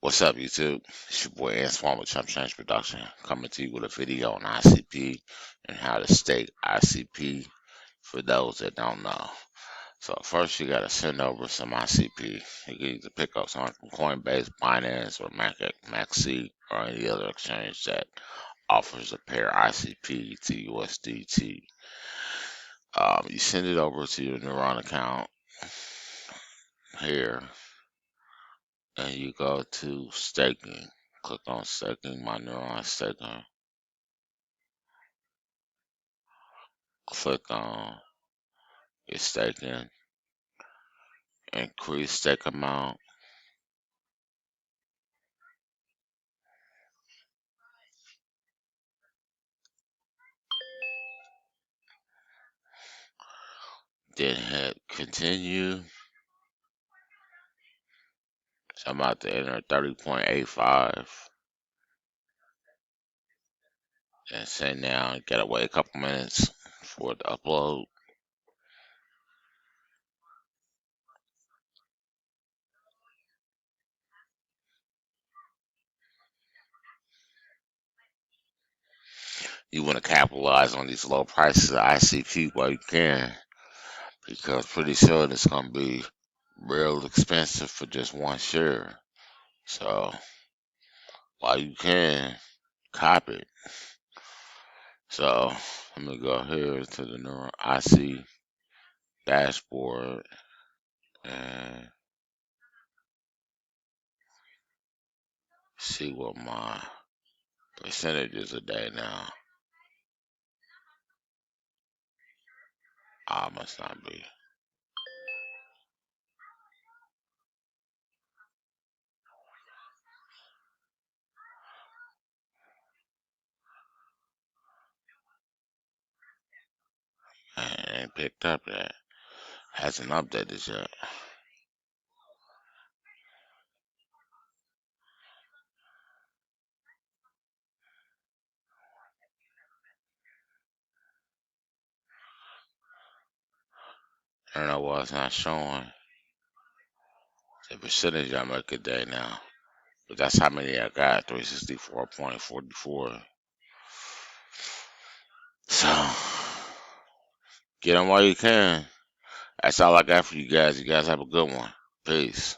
What's up, YouTube? It's your boy Antoine with Chump Production, coming to you with a video on ICP and how to stake ICP for those that don't know. So first, you gotta send over some ICP. You can either pick up some from Coinbase, Binance, or Maxi, or any other exchange that offers a pair ICP to USDT. You send it over to your Neuron account here, and you go to staking. Click on staking, my Neuron staking. Click on your staking, increase stake amount, then hit continue. So I'm about to enter 30.85 and say now, gotta wait a couple minutes for it to upload. You want to capitalize on these low prices of ICP while you can, because pretty soon it's gonna be real expensive for just one share. So while you can, cop it. So let me go here to the Neuron IC dashboard and see what my percentage is a day now. I must not be. It ain't picked up yet. Hasn't updated yet. I don't know why it's not showing the percentage I make a day now. But that's how many I got, 364.44. So, get them while you can. That's all I got for you guys. You guys have a good one. Peace.